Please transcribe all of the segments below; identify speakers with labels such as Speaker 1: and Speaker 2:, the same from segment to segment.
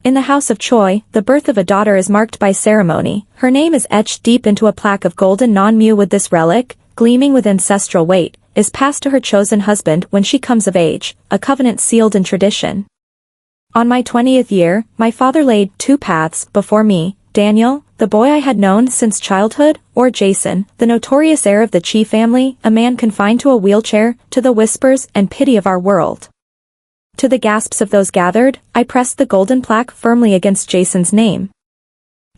Speaker 1: In the house of Choi, the birth of a daughter is marked by ceremony. Her name is etched deep into a plaque of golden non-mu with this relic, gleaming with ancestral weight, is passed to her chosen husband when she comes of age, a covenant sealed in tradition. On my 20th year, my father laid 2 paths before me, Daniel, the boy I had known since childhood, or Jason, the notorious heir of the Chi family, a man confined to a wheelchair, to the whispers and pity of our world. To the gasps of those gathered, I pressed the golden plaque firmly against Jason's name.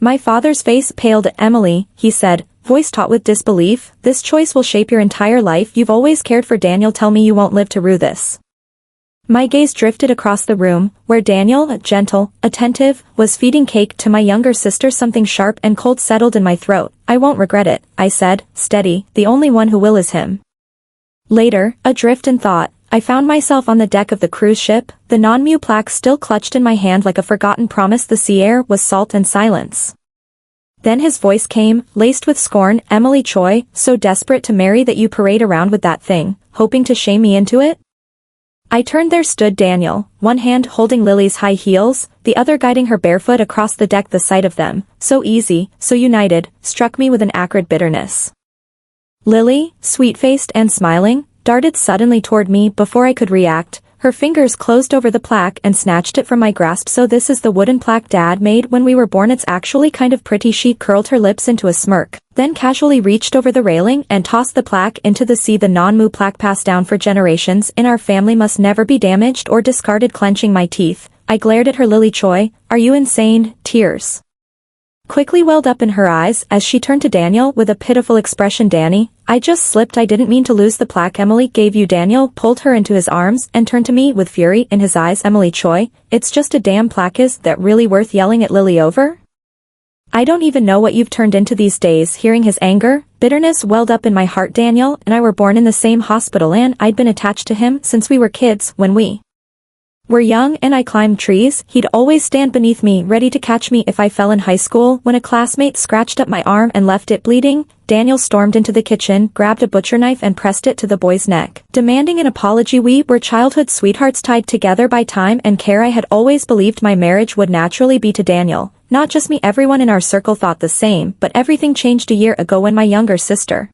Speaker 1: My father's face paled. Emily, he said, voice taut with disbelief, this choice will shape your entire life. You've always cared for Daniel. Tell me you won't live to rue this. My gaze drifted across the room, where Daniel, gentle, attentive, was feeding cake to my younger sister. Something sharp and cold settled in my throat. I won't regret it, I said, steady, the only one who will is him. Later, adrift in thought, I found myself on the deck of the cruise ship, the non-mu plaque still clutched in my hand like a forgotten promise. The sea air was salt and silence. Then his voice came, laced with scorn. Emily Choi, so desperate to marry that you parade around with that thing, hoping to shame me into it? I turned. There stood Daniel, one hand holding Lily's high heels, the other guiding her barefoot across the deck. The sight of them, so easy, so united, struck me with an acrid bitterness. Lily, sweet-faced and smiling, darted suddenly toward me. Before I could react, her fingers closed over the plaque and snatched it from my grasp. So this is the wooden plaque Dad made when we were born. It's actually kind of pretty. She curled her lips into a smirk, then casually reached over the railing and tossed the plaque into the sea. The non-mu plaque passed down for generations in our family must never be damaged or discarded. Clenching my teeth, I glared at her. Lily Choi, are you insane? Tears quickly welled up in her eyes as she turned to Daniel with a pitiful expression. Danny, I just slipped. I didn't mean to lose the plaque Emily gave you. Daniel pulled her into his arms and turned to me with fury in his eyes. Emily Choi, it's just a damn plaque. Is that really worth yelling at Lily over? I don't even know what you've turned into these days. Hearing his anger, bitterness welled up in my heart. Daniel and I were born in the same hospital and I'd been attached to him since we were kids. When we were young and I climbed trees, he'd always stand beneath me ready to catch me if I fell. In high school, when a classmate scratched up my arm and left it bleeding, Daniel stormed into the kitchen, grabbed a butcher knife and pressed it to the boy's neck, demanding an apology. We were childhood sweethearts tied together by time and care. I had always believed my marriage would naturally be to Daniel, not just me. Everyone in our circle thought the same, but everything changed a year ago when my younger sister,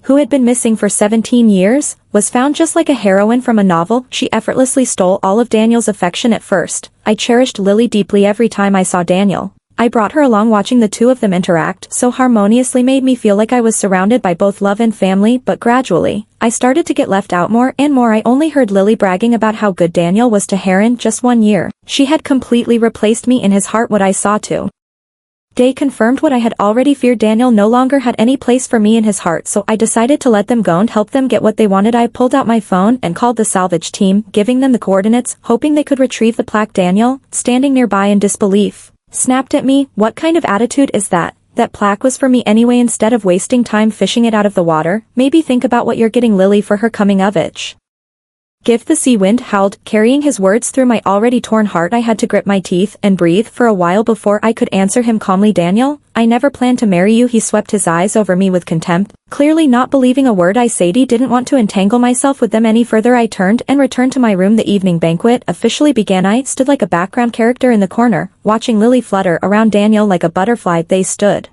Speaker 1: who had been missing for 17 years, was found just like a heroine from a novel. She effortlessly stole all of Daniel's affection. At first, I cherished Lily deeply. Every time I saw Daniel, I brought her along. Watching the two of them interact so harmoniously made me feel like I was surrounded by both love and family. But gradually, I started to get left out more and more. I only heard Lily bragging about how good Daniel was to her. In just 1 year, she had completely replaced me in his heart. What I saw too day confirmed what I had already feared. Daniel no longer had any place for me in his heart, so I decided to let them go and help them get what they wanted. I pulled out my phone and called the salvage team, giving them the coordinates, hoping they could retrieve the plaque. Daniel, standing nearby in disbelief, snapped at me, what kind of attitude is that? That plaque was for me anyway. Instead of wasting time fishing it out of the water, maybe think about what you're getting Lily for her coming of age. Gift. The sea wind howled, carrying his words through my already torn heart. I had to grit my teeth and breathe for a while before I could answer him calmly. Daniel, I never planned to marry you. He swept his eyes over me with contempt, clearly not believing a word I said. He didn't want to entangle myself with them any further. I turned and returned to my room. The evening banquet officially began. I stood like a background character in the corner, watching Lily flutter around Daniel like a butterfly. They stood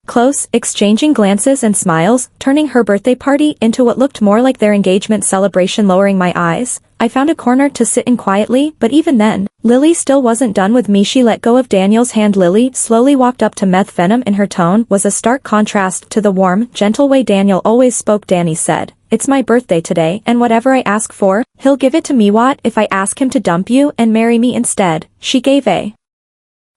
Speaker 1: close, exchanging glances and smiles, turning her birthday party into what looked more like their engagement celebration. Lowering my eyes, I found a corner to sit in quietly, but even then, Lily still wasn't done with me. She let go of Daniel's hand. Lily slowly walked up to meth. Venom in her tone was a stark contrast to the warm, gentle way Daniel always spoke. Danny said, it's my birthday today, and whatever I ask for, he'll give it to me. What if I ask him to dump you and marry me instead? She gave a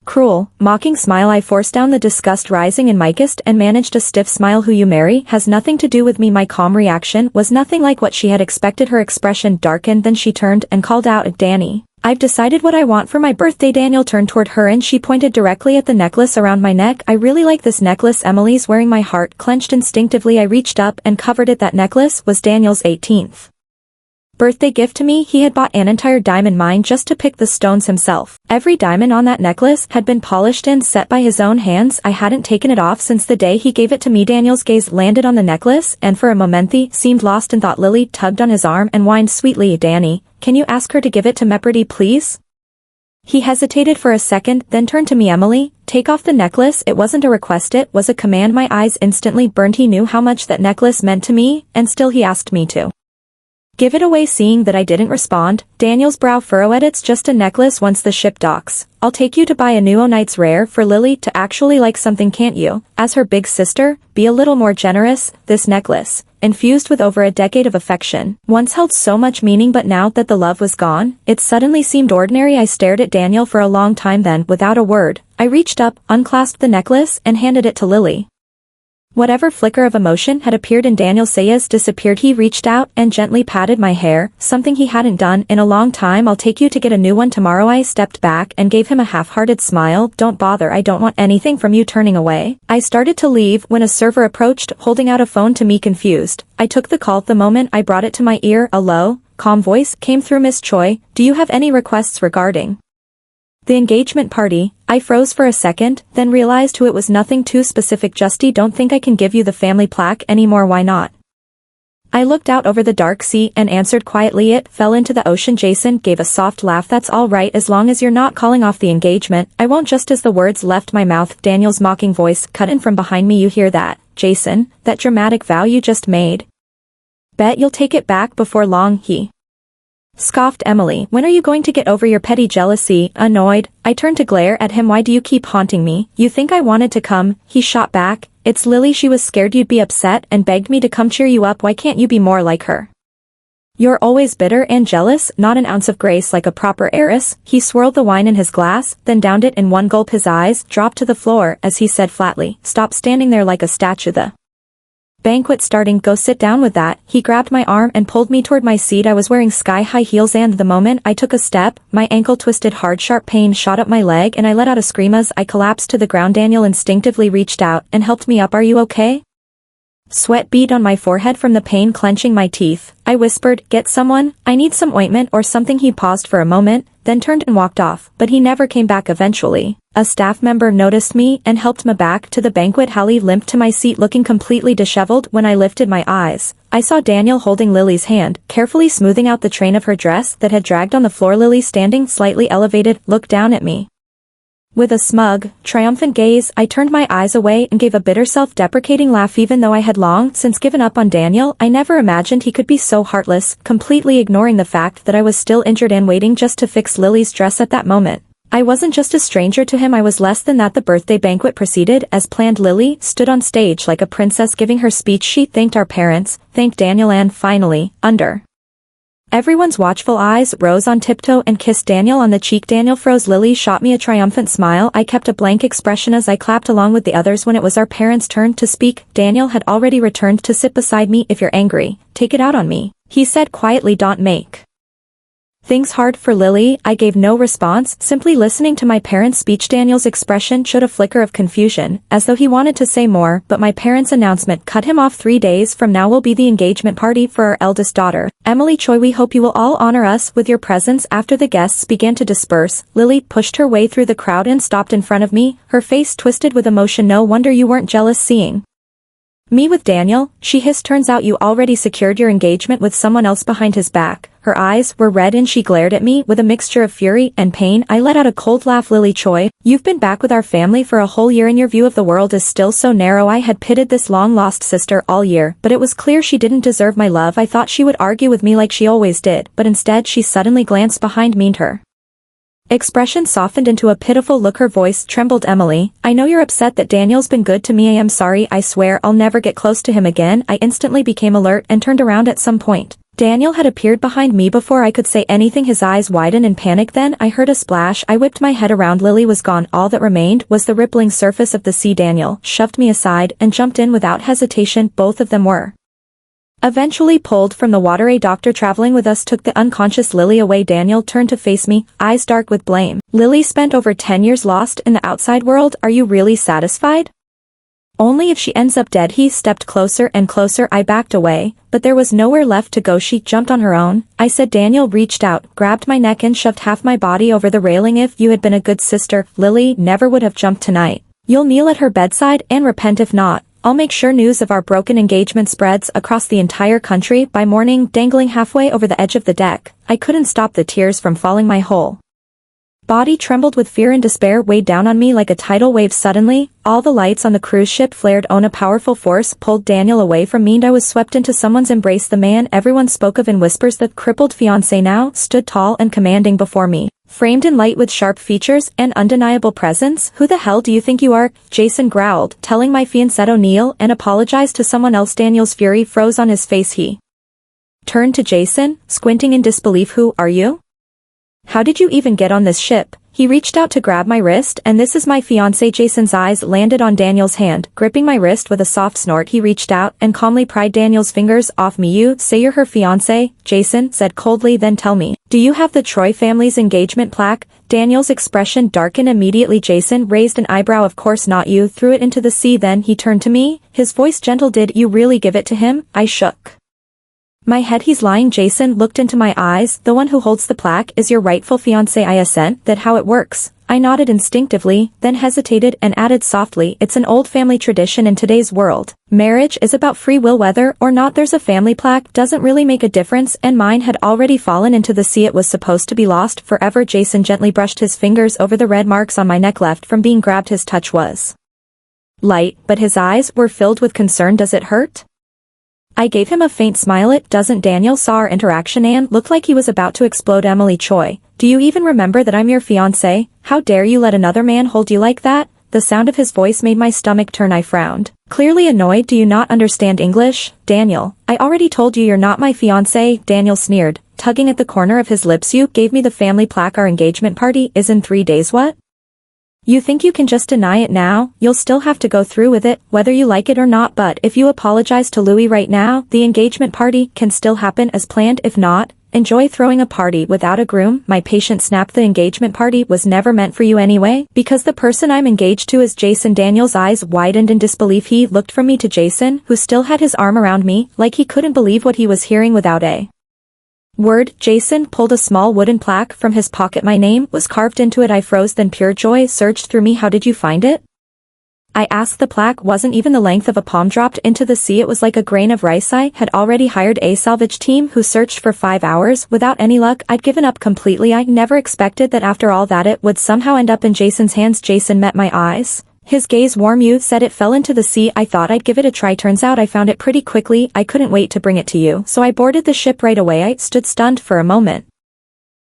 Speaker 1: cruel, mocking smile. I forced down the disgust rising in my chest and managed a stiff smile. Who you marry has nothing to do with me. My calm reaction was nothing like what she had expected. Her expression darkened, then she turned and called out at Danny, I've decided what I want for my birthday. Daniel turned toward her and she pointed directly at the necklace around my neck. I really like this necklace Emily's wearing. My heart clenched instinctively. I reached up and covered it. That necklace was Daniel's 18th birthday gift to me. He had bought an entire diamond mine just to pick the stones himself. Every diamond on that necklace had been polished and set by his own hands. I hadn't taken it off since the day he gave it to me. Daniel's gaze landed on the necklace, and for a moment he seemed lost in thought. Lily tugged on his arm and whined sweetly. Danny, can you ask her to give it to me pretty please? He hesitated for a second, then turned to me. Emily, take off the necklace. It wasn't a request, it was a command. My eyes instantly burned. He knew how much that necklace meant to me, and still he asked me to give it away. Seeing that I didn't respond, Daniel's brow furrowed. It's just a necklace. Once the ship docks, I'll take you to buy a new. Oh, night's rare for Lily to actually like something, can't you? As her big sister, be a little more generous. This necklace, infused with over a decade of affection, once held so much meaning, but now that the love was gone, it suddenly seemed ordinary. I stared at Daniel for a long time, then, without a word, I reached up, unclasped the necklace, and handed it to Lily. Whatever flicker of emotion had appeared in Daniel's eyes disappeared. He reached out and gently patted my hair, something he hadn't done in a long time. I'll take you to get a new one tomorrow. I stepped back and gave him a half-hearted smile. Don't bother, I don't want anything from you. Turning away, I started to leave when a server approached, holding out a phone to me. Confused, I took the call. The moment I brought it to my ear, a low, calm voice came through. Miss Choi, do you have any requests regarding the engagement party? I froze for a second, then realized who it was. Nothing too specific, Justy. Don't think I can give you the family plaque anymore. Why not? I looked out over the dark sea and answered quietly. It fell into the ocean. Jason gave a soft laugh. That's all right, as long as you're not calling off the engagement. I won't. Just as the words left my mouth, Daniel's mocking voice cut in from behind me. You hear that, Jason? That dramatic vow you just made? Bet you'll take it back before long, he scoffed. Emily, when are you going to get over your petty jealousy? Annoyed, I turned to glare at him. Why do you keep haunting me? You think I wanted to come? He shot back. It's Lily. She was scared you'd be upset and begged me to come cheer you up. Why can't you be more like her? You're always bitter and jealous, not an ounce of grace like a proper heiress. He swirled the wine in his glass, then downed it in one gulp. His eyes dropped to the floor as he said flatly, stop standing there like a statue. The banquet starting. Go sit down with that. He grabbed my arm and pulled me toward my seat. I was wearing sky-high heels, and the moment I took a step, my ankle twisted hard. Sharp pain shot up my leg and I let out a scream as I collapsed to the ground. Daniel instinctively reached out and helped me up. Are you okay? Sweat bead on my forehead from the pain. Clenching my teeth, I whispered, get someone, I need some ointment or something. He paused for a moment, then turned and walked off, but he never came back. Eventually, a staff member noticed me and helped me back to the banquet hall. He limped to my seat looking completely disheveled. When I lifted my eyes, I saw Daniel holding Lily's hand, carefully smoothing out the train of her dress that had dragged on the floor. Lily, standing slightly elevated, looked down at me with a smug, triumphant gaze. I turned my eyes away and gave a bitter self-deprecating laugh. Even though I had long since given up on Daniel, I never imagined he could be so heartless, completely ignoring the fact that I was still injured and waiting just to fix Lily's dress. At that moment, I wasn't just a stranger to him, I was less than that. The birthday banquet proceeded as planned. Lily stood on stage like a princess giving her speech. She thanked our parents, thanked Daniel, and finally, under everyone's watchful eyes, rose on tiptoe and kissed Daniel on the cheek. Daniel froze. Lily shot me a triumphant smile. I kept a blank expression as I clapped along with the others. When it was our parents' turn to speak, Daniel had already returned to sit beside me. If you're angry, take it out on me, he said quietly. Don't make things hard for Lily. I gave no response, simply listening to my parents' speech. Daniel's expression showed a flicker of confusion, as though he wanted to say more, but my parents' announcement cut him off. 3 days from now will be the engagement party for our eldest daughter, Emily Choi. We hope you will all honor us with your presence. After the guests began to disperse, Lily pushed her way through the crowd and stopped in front of me, her face twisted with emotion. No wonder you weren't jealous seeing me with Daniel, she hissed. Turns out you already secured your engagement with someone else behind his back. Her eyes were red and she glared at me with a mixture of fury and pain. I let out a cold laugh. Lily Choi, you've been back with our family for a whole year and your view of the world is still so narrow. I had pitied this long-lost sister all year, but it was clear she didn't deserve my love. I thought she would argue with me like she always did, but instead she suddenly glanced behind me and her expression softened into a pitiful look. Her voice trembled. Emily, I know you're upset that Daniel's been good to me. I am sorry. I swear I'll never get close to him again. I instantly became alert and turned around. At some point, Daniel had appeared behind me before I could say anything. His eyes widened in panic. Then I heard a splash. I whipped my head around. Lily was gone. All that remained was the rippling surface of the sea. Daniel shoved me aside and jumped in without hesitation. Both of them were eventually pulled from the water. A doctor traveling with us took the unconscious Lily away. Daniel turned to face me, eyes dark with blame. Lily spent over 10 years lost in the outside world. Are you really satisfied? Only if she ends up dead. He stepped closer and closer. I backed away, but there was nowhere left to go. She jumped on her own, I said. Daniel reached out, grabbed my neck and shoved half my body over the railing. If you had been a good sister, Lily never would have jumped tonight. You'll kneel at her bedside and repent. If not, I'll make sure news of our broken engagement spreads across the entire country by morning. Dangling halfway over the edge of the deck, I couldn't stop the tears from falling. My whole body trembled with fear and despair weighed down on me like a tidal wave suddenly. All the lights on the cruise ship flared on a powerful force pulled Daniel away from me and I was swept into someone's embrace. The man everyone spoke of in whispers, the crippled fiancé, now stood tall and commanding before me. Framed in light with sharp features and undeniable presence. Who the hell do you think you are? Jason growled, telling my fiancé kneel and apologize to someone else. Daniel's fury froze on his face. He turned to Jason, squinting in disbelief. Who are you? How did you even get on this ship? He reached out to grab my wrist. And this is my fiancé. Jason's eyes landed on Daniel's hand, gripping my wrist with a soft snort. He reached out and calmly pried Daniel's fingers off me. You say you're her fiancé? Jason said coldly. Then tell me, do you have the Troy family's engagement plaque? Daniel's expression darkened immediately. Jason raised an eyebrow. Of course not. You threw it into the sea. Then he turned to me, his voice gentle. Did you really give it to him? I shook my head. He's lying. Jason looked into my eyes. The one who holds the plaque is your rightful fiancé. I assent. That how it works? I nodded instinctively, then hesitated and added softly, it's an old family tradition in today's world. Marriage is about free will. Whether or not there's a family plaque doesn't really make a difference, and mine had already fallen into the sea. It was supposed to be lost forever. Jason gently brushed his fingers over the red marks on my neck. Left from being grabbed. His touch was light, but his eyes were filled with concern. Does it hurt? I gave him a faint smile. It doesn't. Daniel saw our interaction and looked like he was about to explode. Emily Choi, do you even remember that I'm your fiancé? How dare you let another man hold you like that? The sound of his voice made my stomach turn. I frowned, clearly annoyed. Do you not understand English? Daniel, I already told you you're not my fiancé. Daniel sneered, tugging at the corner of his lips. You gave me the family plaque. Our engagement party is in 3 days. What? You think you can just deny it now? You'll still have to go through with it, whether you like it or not. But if you apologize to Louis right now, the engagement party can still happen as planned. If not, enjoy throwing a party without a groom. My patient snapped. The engagement party was never meant for you anyway, because the person I'm engaged to is Jason. Daniel's eyes widened in disbelief. He looked from me to Jason, who still had his arm around me, like he couldn't believe what he was hearing. Without a word, Jason pulled a small wooden plaque from his pocket. My name was carved into it. I froze, then pure joy surged through me. How did you find it? I asked. The plaque wasn't even the length of a palm. Dropped into the sea. It was like a grain of rice. I had already hired a salvage team who searched for 5 hours. Without any luck, I'd given up completely. I never expected that after all that it would somehow end up in Jason's hands. Jason met my eyes. His gaze warm. You said it fell into the sea. I thought I'd give it a try. Turns out I found it pretty quickly. I couldn't wait to bring it to you, so I boarded the ship right away. I stood stunned for a moment.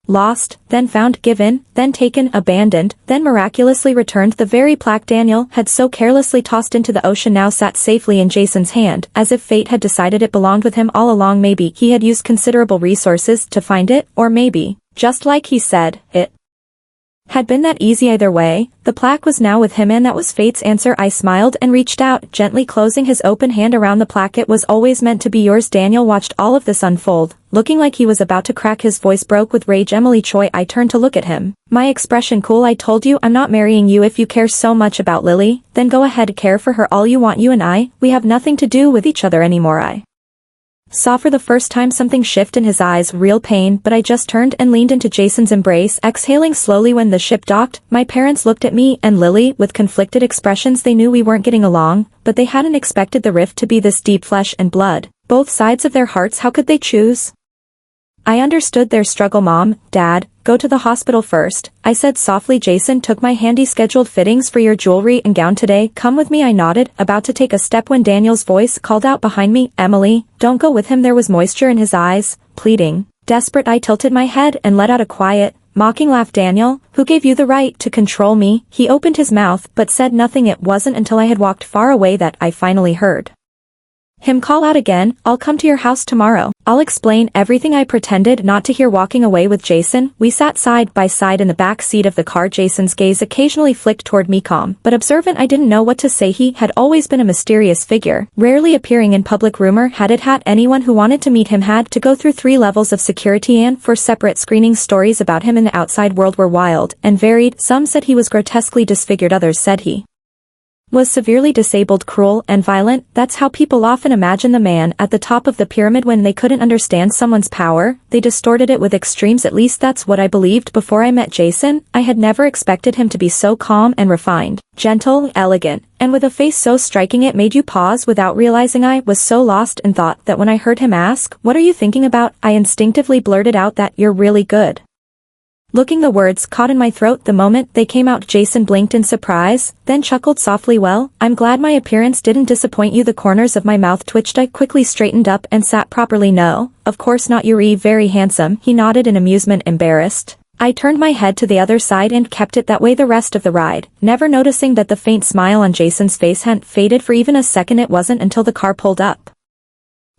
Speaker 1: Lost, then found, given, then taken, abandoned, then miraculously returned. The very plaque Daniel had so carelessly tossed into the ocean now sat safely in Jason's hand, as if fate had decided it belonged with him all along. Maybe he had used considerable resources to find it, or maybe, just like he said, it had been that easy. Either way, the plaque was now with him, and that was fate's answer. I smiled and reached out, gently closing his open hand around the plaque. It was always meant to be yours. Daniel watched all of this unfold, looking like he was about to crack. His voice broke with rage. Emily Choi. I turned to look at him, my expression cool. I told you I'm not marrying you. If you care so much about Lily, then go ahead, care for her all you want. You and I, we have nothing to do with each other anymore. I saw for the first time something shift in his eyes, real pain, but I just turned and leaned into Jason's embrace, exhaling slowly. When the ship docked, my parents looked at me and Lily with conflicted expressions. They knew we weren't getting along, but they hadn't expected the rift to be this deep. Flesh and blood, both sides of their hearts. How could they choose? I understood their struggle. Mom, Dad, go to the hospital first, I said softly. Jason took my handy scheduled fittings for your jewelry and gown today. Come with me. I nodded, about to take a step when Daniel's voice called out behind me, Emily, don't go with him. There was moisture in his eyes, pleading. Desperate, I tilted my head and let out a quiet, mocking laugh. Daniel, who gave you the right to control me? He opened his mouth but said nothing. It wasn't until I had walked far away that I finally heard him call out again, I'll come to your house tomorrow. I'll explain everything. I pretended not to hear. Walking away with Jason, we sat side by side in the back seat of the car. Jason's gaze occasionally flicked toward me, calm but observant. I didn't know what to say. He had always been a mysterious figure, rarely appearing in public. Rumor had it anyone who wanted to meet him had to go through 3 levels of security and 4 separate screenings. Stories about him in the outside world were wild and varied. Some said he was grotesquely disfigured, others said he was severely disabled, cruel, and violent. That's how people often imagine the man at the top of the pyramid. When they couldn't understand someone's power, they distorted it with extremes. At least that's what I believed before I met Jason. I had never expected him to be so calm and refined, gentle, elegant, and with a face so striking it made you pause without realizing. I was so lost in thought that when I heard him ask, "What are you thinking about?" I instinctively blurted out that, "You're really good Looking the words caught in my throat the moment they came out. Jason blinked in surprise, then chuckled softly. Well, I'm glad my appearance didn't disappoint you. The corners of my mouth twitched. I quickly straightened up and sat properly. No, of course not. You're very handsome, he nodded in amusement. Embarrassed, I turned my head to the other side and kept it that way the rest of the ride, never noticing that the faint smile on Jason's face hadn't faded for even a second. It wasn't until the car pulled up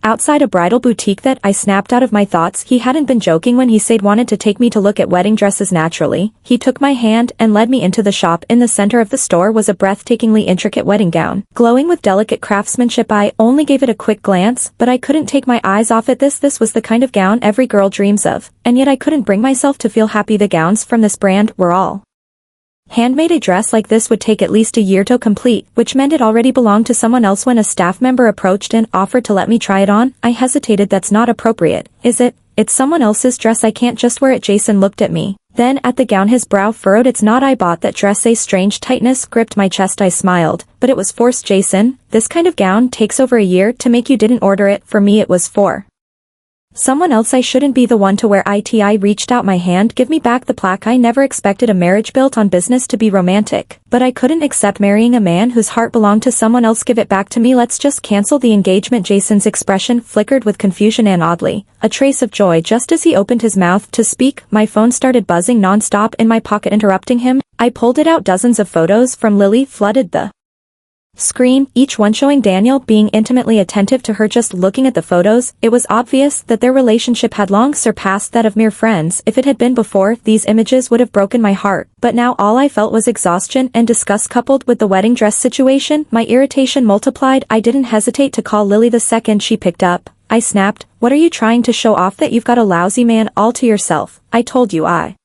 Speaker 1: outside a bridal boutique that I snapped out of my thoughts. He hadn't been joking when he said wanted to take me to look at wedding dresses. Naturally, he took my hand and led me into the shop. In the center of the store was a breathtakingly intricate wedding gown, glowing with delicate craftsmanship. I only gave it a quick glance, but I couldn't take my eyes off it. This was the kind of gown every girl dreams of, and yet I couldn't bring myself to feel happy. The gowns from this brand were all handmade. A dress like this would take at least a year to complete, which meant it already belonged to someone else. When a staff member approached and offered to let me try it on, I hesitated. That's not appropriate, is it? It's someone else's dress. I can't just wear it. Jason looked at me, then at the gown. His brow furrowed. It's not. I bought that dress. A strange tightness gripped my chest. I smiled, but it was forced. Jason, this kind of gown takes over a year to make. You didn't order it for me. It was for someone else. I shouldn't be the one to wear it. I reached out my hand. Give me back the plaque. I never expected a marriage built on business to be romantic, but I couldn't accept marrying a man whose heart belonged to someone else. Give it back to me. Let's just cancel the engagement. Jason's expression flickered with confusion and oddly a trace of joy. Just as he opened his mouth to speak, my phone started buzzing nonstop in my pocket. Interrupting him, I pulled it out. Dozens of photos from Lily flooded the screen, each one showing Daniel being intimately attentive to her. Just looking at the photos, it was obvious that their relationship had long surpassed that of mere friends. If it had been before, these images would have broken my heart, but now all I felt was exhaustion and disgust. Coupled with the wedding dress situation, my irritation multiplied. I didn't hesitate to call Lily the second she picked up. I snapped, "What are you trying to show off? That you've got a lousy man all to yourself? I told you I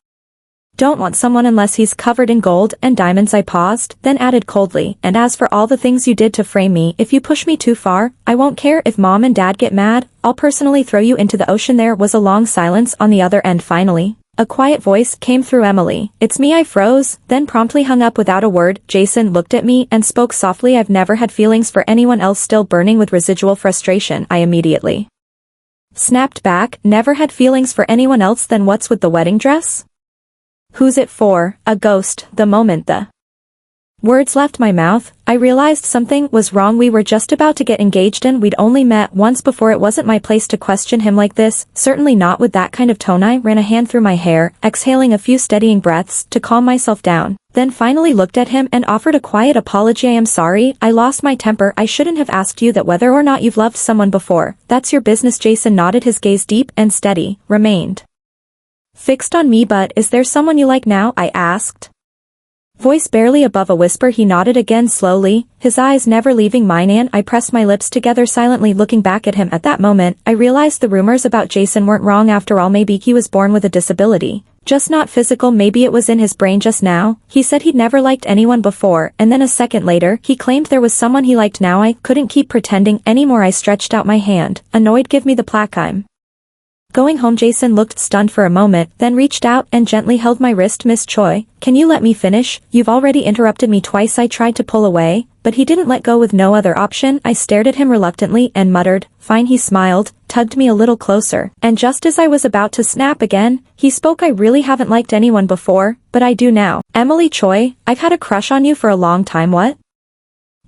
Speaker 1: don't want someone unless he's covered in gold and diamonds." I paused, then added coldly, "And as for all the things you did to frame me, if you push me too far, I won't care if mom and dad get mad. I'll personally throw you into the ocean." There was a long silence on the other end. Finally, a quiet voice came through. "Emily." "It's me." I froze, then promptly hung up without a word. Jason looked at me and spoke softly. "I've never had feelings for anyone else." Still burning with residual frustration, I immediately snapped back. "Never had feelings for anyone else? Then what's with the wedding dress? Who's it for?" "A ghost." The moment the words left my mouth, I realized something was wrong. We were just about to get engaged and we'd only met once before. It wasn't my place to question him like this, certainly not with that kind of tone. I ran a hand through my hair, exhaling a few steadying breaths to calm myself down, then finally looked at him and offered a quiet apology. "I am sorry, I lost my temper. I shouldn't have asked you that. Whether or not you've loved someone before, that's your business." Jason nodded. His gaze, deep and steady, remained fixed on me. "But is there someone you like now?" I asked, voice barely above a whisper. He nodded again slowly, his eyes never leaving mine, and I pressed my lips together silently, looking back at him. At that moment, I realized the rumors about Jason weren't wrong after all. Maybe he was born with a disability, just not physical. Maybe it was in his brain. Just now, he said he'd never liked anyone before, and then a second later, he claimed there was someone he liked. Now I couldn't keep pretending anymore. I stretched out my hand, annoyed. "Give me the plaque. I'm going home." Jason looked stunned for a moment, then reached out and gently held my wrist. "Miss Choi, can you let me finish? You've already interrupted me twice." I tried to pull away, but he didn't let go. With no other option, I stared at him reluctantly and muttered, "Fine." He smiled, tugged me a little closer, and just as I was about to snap again, he spoke. "I really haven't liked anyone before, but I do now. Emily Choi, I've had a crush on you for a long time." "What?"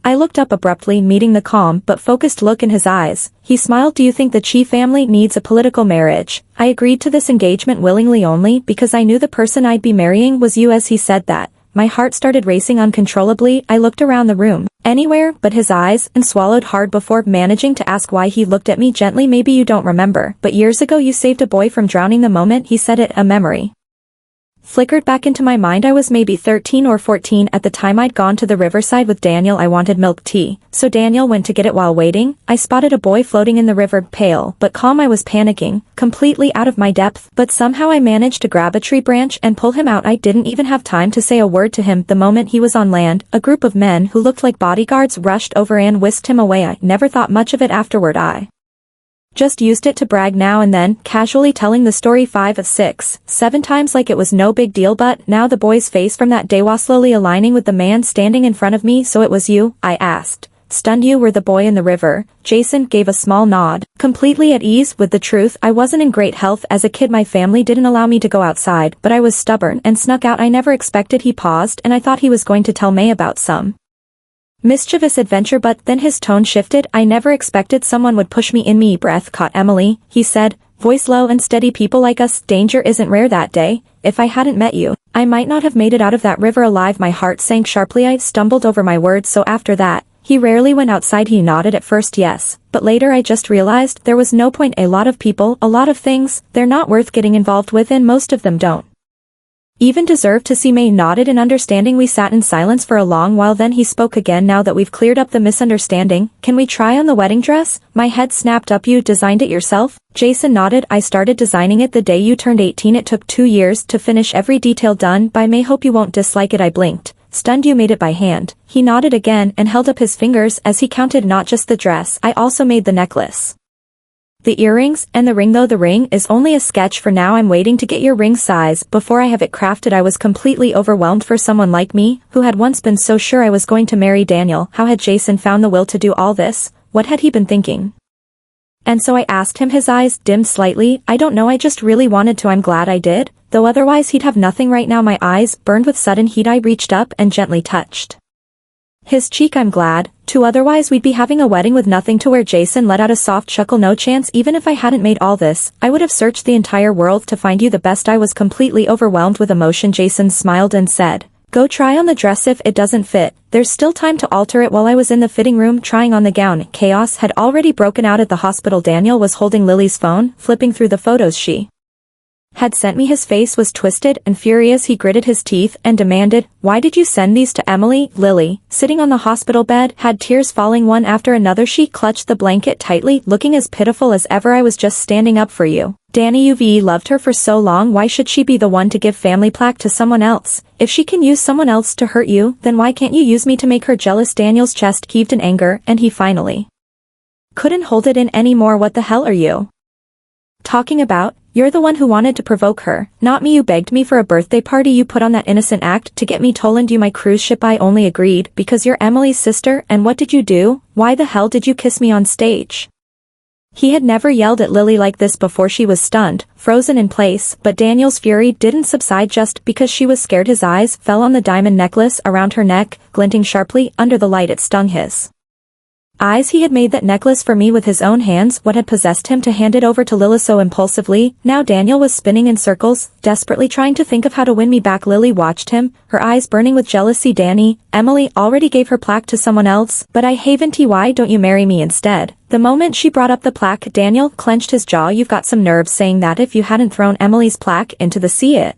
Speaker 1: I looked up abruptly, meeting the calm but focused look in his eyes. He smiled. "Do you think the Chi family needs a political marriage?" I agreed to this engagement willingly only because I knew the person I'd be marrying was you. As he said that, my heart started racing uncontrollably. I looked around the room, anywhere but his eyes, and swallowed hard before managing to ask why. He looked at me gently. "Maybe you don't remember, but years ago you saved a boy from drowning." The moment he said it, a memory flickered back into my mind. I was maybe 13 or 14 at the time. I'd gone to the riverside with Daniel. I wanted milk tea, so Daniel went to get it. While waiting, I spotted a boy floating in the river, pale but calm. I was panicking, completely out of my depth, but somehow I managed to grab a tree branch and pull him out. I didn't even have time to say a word to him. The moment he was on land, a group of men who looked like bodyguards rushed over and whisked him away. I never thought much of it afterward. I just used it to brag now and then, casually telling the story 5, 6, 7 times like it was no big deal. But now the boy's face from that day was slowly aligning with the man standing in front of me. "So it was you?" I asked, stunned. You were the boy in the river. Jason gave a small nod. Completely at ease with the truth, I wasn't in great health as a kid. My family didn't allow me to go outside, but I was stubborn and snuck out. I never expected. He paused, and I thought he was going to tell May about some mischievous adventure, but then his tone shifted. I never expected someone would push me in. Me breath caught Emily, he said, voice low and steady. People like us, danger isn't rare. That day, if I hadn't met you, I might not have made it out of that river alive. My heart sank sharply. I stumbled over my words. So after that, he rarely went outside. He nodded. At first yes, but later I just realized there was no point. A lot of people, a lot of things, they're not worth getting involved with, and most of them don't even deserve to see. May nodded in understanding. We sat in silence for a long while, then he spoke again. Now that we've cleared up the misunderstanding, can we try on the wedding dress? My head snapped up. You designed it yourself? Jason nodded. I started designing it the day you turned 18. It took 2 years to finish every detail. Done by May. Hope you won't dislike it. I blinked, stunned. You made it by hand? He nodded again and held up his fingers as he counted. Not just the dress, I also made the necklace, the earrings, and the ring. Though the ring is only a sketch for now, I'm waiting to get your ring size before I have it crafted. I was completely overwhelmed. For someone like me, who had once been so sure I was going to marry Daniel, how had Jason found the will to do all this? What had he been thinking? And so I asked him. His eyes dimmed slightly. I don't know, I just really wanted to. I'm glad I did, though otherwise he'd have nothing right now. My eyes burned with sudden heat. I reached up and gently touched his cheek. I'm glad, too, otherwise we'd be having a wedding with nothing to wear. Jason let out a soft chuckle. No chance. Even if I hadn't made all this, I would have searched the entire world to find you the best. I was completely overwhelmed with emotion. Jason smiled and said, go try on the dress. If it doesn't fit, there's still time to alter it. While I was in the fitting room trying on the gown, chaos had already broken out at the hospital. Daniel was holding Lily's phone, flipping through the photos she had sent me. His face was twisted and furious. He gritted his teeth and demanded, why did you send these to Emily? Lily, sitting on the hospital bed, had tears falling one after another. She clutched the blanket tightly, looking as pitiful as ever. I was just standing up for you, Danny. You've loved her for so long. Why should she be the one to give family plaque to someone else? If she can use someone else to hurt you, then why can't you use me to make her jealous? Daniel's chest heaved in anger, and he finally couldn't hold it in anymore. What the hell are you talking about? You're the one who wanted to provoke her, not me. You begged me for a birthday party. You put on that innocent act to get me told you my cruise ship. I only agreed because you're Emily's sister. And what did you do? Why the hell did you kiss me on stage? He had never yelled at Lily like this before. She was stunned, frozen in place, but Daniel's fury didn't subside just because she was scared. His eyes fell on the diamond necklace around her neck, glinting sharply under the light. It stung his eyes. He had made that necklace for me with his own hands. What had possessed him to hand it over to Lily so impulsively? Now Daniel was spinning in circles, desperately trying to think of how to win me back. Lily watched him, her eyes burning with jealousy. Danny, Emily already gave her plaque to someone else, but I haven't. Why don't you marry me instead? The moment she brought up the plaque, Daniel clenched his jaw. You've got some nerve saying that. If you hadn't thrown Emily's plaque into the sea, it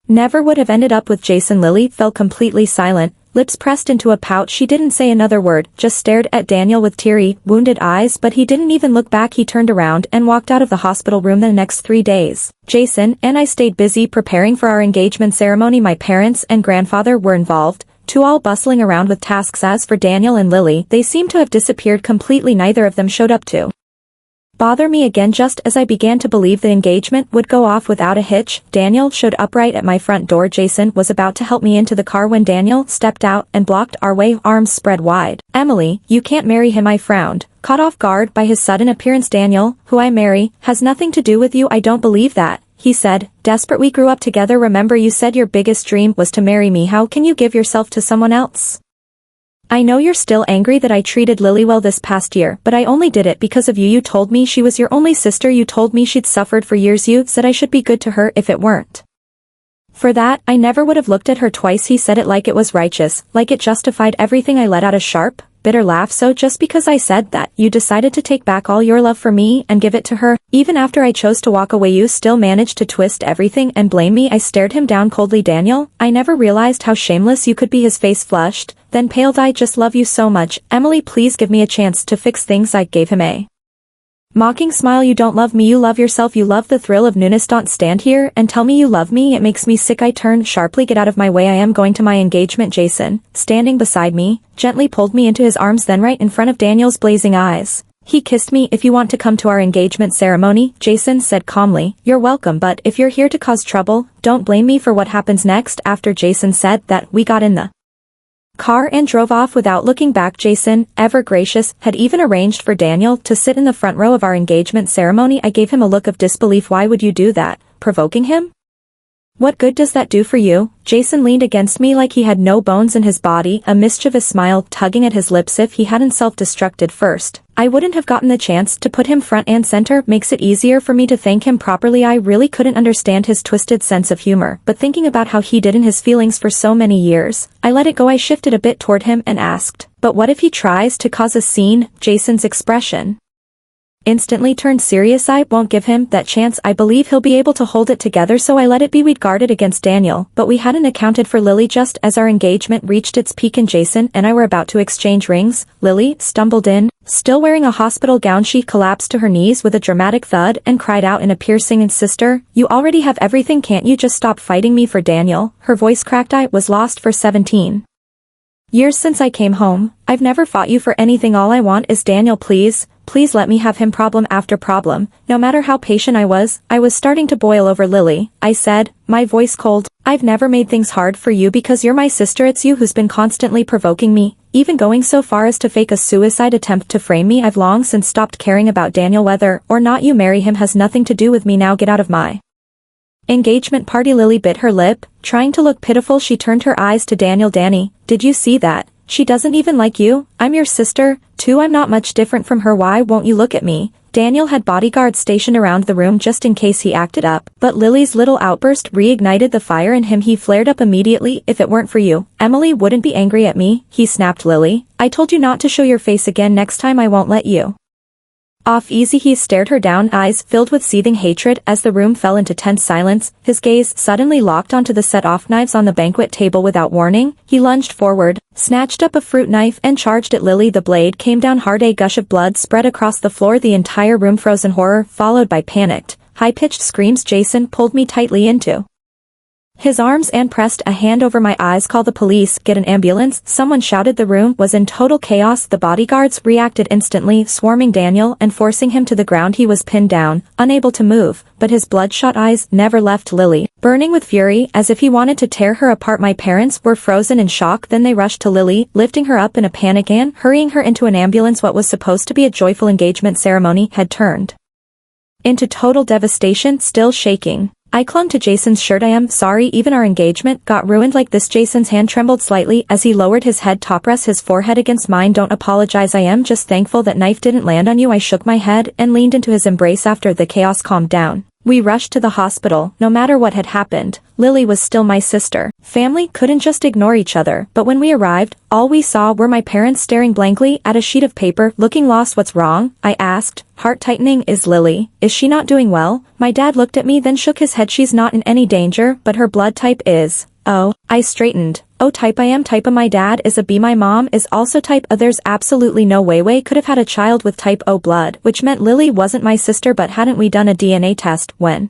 Speaker 1: never would have ended up with Jason. Lily fell completely silent, lips pressed into a pout. She didn't say another word, just stared at Daniel with teary, wounded eyes. But he didn't even look back. He turned around and walked out of the hospital room. The next 3 days, Jason and I stayed busy preparing for our engagement ceremony. My parents and grandfather were involved, too, all bustling around with tasks. As for Daniel and Lily, they seemed to have disappeared completely. Neither of them showed up to bother me again. Just as I began to believe the engagement would go off without a hitch, Daniel showed up right at my front door. Jason was about to help me into the car when Daniel stepped out and blocked our way, arms spread wide. Emily, you can't marry him. I frowned, caught off guard by his sudden appearance. Daniel, who I marry, has nothing to do with you. I don't believe that, he said, desperate. We grew up together. Remember, you said your biggest dream was to marry me. How can you give yourself to someone else? I know you're still angry that I treated Lily well this past year, but I only did it because of you. You told me she was your only sister. You told me she'd suffered for years. You said I should be good to her. If it weren't for that, I never would have looked at her twice. He said it like it was righteous, like it justified everything. I let out a sharp, bitter laugh. So just because I said that, you decided to take back all your love for me and give it to her? Even after I chose to walk away, you still managed to twist everything and blame me. I stared him down coldly. Daniel, I never realized how shameless you could be. His face flushed, then paled. I just love you so much. Emily, please give me a chance to fix things. I gave him a mocking smile. You don't love me. You love yourself. You love the thrill of newness. Don't stand here and tell me you love me. It makes me sick. I turned sharply. Get out of my way. I am going to my engagement. Jason, standing beside me, gently pulled me into his arms. Then right in front of Daniel's blazing eyes, he kissed me. If you want to come to our engagement ceremony, Jason said calmly, you're welcome, but if you're here to cause trouble, don't blame me for what happens next. After Jason said that, we got in the car and drove off without looking back. Jason, ever gracious, had even arranged for Daniel to sit in the front row of our engagement ceremony. I gave him a look of disbelief. Why would you do that? Provoking him? What good does that do for you? Jason leaned against me like he had no bones in his body, a mischievous smile tugging at his lips. If he hadn't self-destructed first, I wouldn't have gotten the chance to put him front and center. Makes it easier for me to thank him properly. I really couldn't understand his twisted sense of humor, but thinking about how he did in his feelings for so many years, I let it go. I shifted a bit toward him and asked, but what if he tries to cause a scene? Jason's expression instantly turned serious. I won't give him that chance. I believe he'll be able to hold it together, so I let it be. We'd guarded against Daniel, but we hadn't accounted for Lily. Just as our engagement reached its peak and Jason and I were about to exchange rings, Lily stumbled in, still wearing a hospital gown. She collapsed to her knees with a dramatic thud and cried out in a piercing, "Sister, you already have everything. Can't you just stop fighting me for Daniel?" Her voice cracked. I was lost for 17 years since I came home. I've never fought you for anything. All I want is Daniel. Please let me have him. Problem after problem. No matter how patient I was starting to boil over. Lily, I said, my voice cold, I've never made things hard for you because you're my sister. It's you who's been constantly provoking me, even going so far as to fake a suicide attempt to frame me. I've long since stopped caring about Daniel. Whether or not you marry him has nothing to do with me now. Get out of my engagement party. Lily bit her lip, trying to look pitiful. She turned her eyes to Daniel. Danny, did you see that? She doesn't even like you. I'm your sister, too. I'm not much different from her. Why won't you look at me? Daniel had bodyguards stationed around the room just in case he acted up, but Lily's little outburst reignited the fire in him. He flared up immediately. If it weren't for you, Emily wouldn't be angry at me, he snapped. Lily, I told you not to show your face again. Next time I won't let you off easy. He stared her down, eyes filled with seething hatred. As the room fell into tense silence, his gaze suddenly locked onto the set-off knives on the banquet table. Without warning, he lunged forward, snatched up a fruit knife and charged at Lily. The blade came down hard. A gush of blood spread across the floor. The entire room froze in horror, followed by panicked, high-pitched screams. Jason pulled me tightly into his arms and pressed a hand over my eyes. Call the police, get an ambulance, someone shouted. The room was in total chaos. The bodyguards reacted instantly, swarming Daniel and forcing him to the ground. He was pinned down, unable to move, but his bloodshot eyes never left Lily, burning with fury as if he wanted to tear her apart. My parents were frozen in shock. Then they rushed to Lily, lifting her up in a panic and hurrying her into an ambulance. What was supposed to be a joyful engagement ceremony had turned into total devastation. Still shaking, I clung to Jason's shirt. I am sorry even our engagement got ruined like this. Jason's hand trembled slightly as he lowered his head to press his forehead against mine. Don't apologize. I am just thankful that knife didn't land on you. I shook my head and leaned into his embrace. After the chaos calmed down, we rushed to the hospital. No matter what had happened, Lily was still my sister. Family couldn't just ignore each other. But when we arrived, all we saw were my parents staring blankly at a sheet of paper, looking lost. What's wrong? I asked, heart tightening. Is she not doing well? My dad looked at me then shook his head. She's not in any danger, but her blood type is O. I straightened. O type. I am type A. My dad is a B. My mom is also type A. There's absolutely no way we could have had a child with type O blood, which meant Lily wasn't my sister. But hadn't we done a DNA test when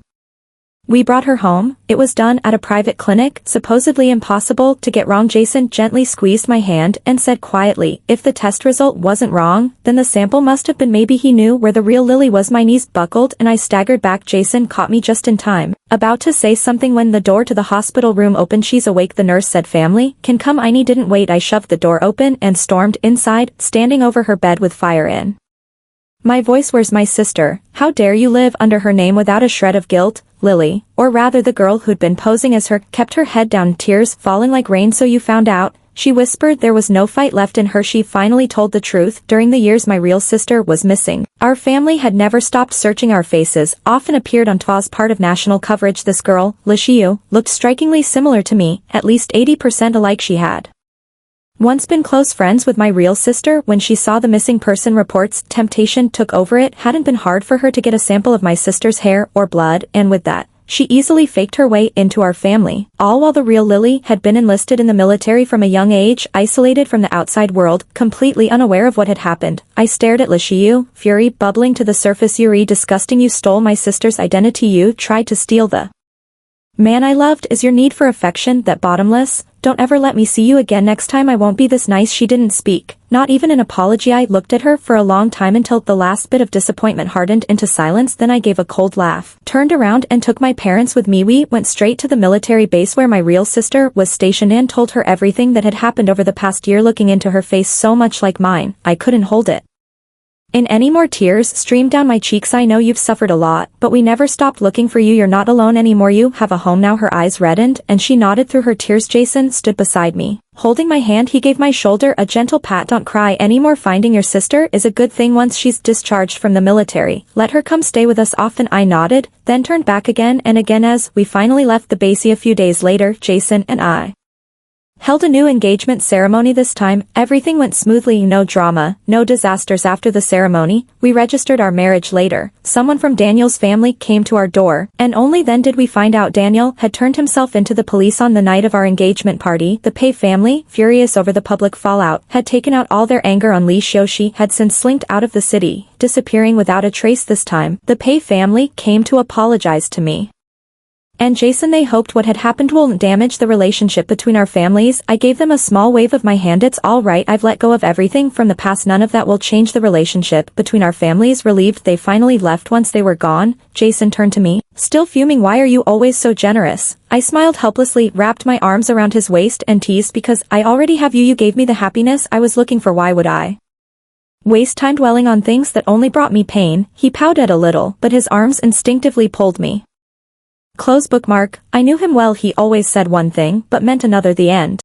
Speaker 1: we brought her home? It was done at a private clinic, supposedly impossible to get wrong. Jason gently squeezed my hand and said quietly, if the test result wasn't wrong, then the sample must have been. Maybe he knew where the real Lily was. My knees buckled and I staggered back. Jason caught me just in time, about to say something when the door to the hospital room opened. She's awake, the nurse said. Family can come. I didn't wait. I shoved the door open and stormed inside, standing over her bed with fire in my voice. Where's my sister? How dare you live under her name without a shred of guilt? Lily, or rather the girl who'd been posing as her, kept her head down, tears falling like rain. So you found out? She whispered. There was no fight left in her. She finally told the truth. During the years my real sister was missing, our family had never stopped searching. Our faces often appeared on TV's part of national coverage. This girl, Lishiu, looked strikingly similar to me, at least 80% alike. She had once been close friends with my real sister. When she saw the missing person reports, temptation took over. It hadn't been hard for her to get a sample of my sister's hair or blood, and with that, she easily faked her way into our family, all while the real Lily had been enlisted in the military from a young age, isolated from the outside world, completely unaware of what had happened. I stared at Lishiu, fury bubbling to the surface. You're disgusting. You stole my sister's identity. You tried to steal the man I loved. Is your need for affection that bottomless? don't ever let me see you again. Next time I won't be this nice. She didn't speak, not even an apology. I looked at her for a long time until the last bit of disappointment hardened into silence. Then I gave a cold laugh, turned around and took my parents with me. We went straight to the military base where my real sister was stationed and told her everything that had happened over the past year. Looking into her face so much like mine, I couldn't hold it in any more. Tears streamed down my cheeks. I know you've suffered a lot, but we never stopped looking for you. You're not alone anymore. You have a home now. Her eyes reddened, and she nodded through her tears. Jason stood beside me, holding my hand. He gave my shoulder a gentle pat. Don't cry anymore. Finding your sister is a good thing. Once she's discharged from the military, let her come stay with us often. I nodded, then turned back again and again. As we finally left the base a few days later, Jason and I held a new engagement ceremony. This time, everything went smoothly. No drama, no disasters. After the ceremony, we registered our marriage. Later, someone from Daniel's family came to our door, and only then did we find out Daniel had turned himself into the police. On the night of our engagement party, the Pei family, furious over the public fallout, had taken out all their anger on Li Xiuxi, had since slinked out of the city, disappearing without a trace. This time, the Pei family came to apologize to me and Jason. They hoped what had happened wouldn't damage the relationship between our families. I gave them a small wave of my hand. It's all right. I've let go of everything from the past. None of that will change the relationship between our families. Relieved they finally left. Once they were gone, Jason turned to me, still fuming. Why are you always so generous? I smiled helplessly, wrapped my arms around his waist and teased, because I already have you. You gave me the happiness I was looking for. Why would I waste time dwelling on things that only brought me pain? He pouted a little, but his arms instinctively pulled me close. Bookmark. I knew him well. He always said one thing, but meant another. The end.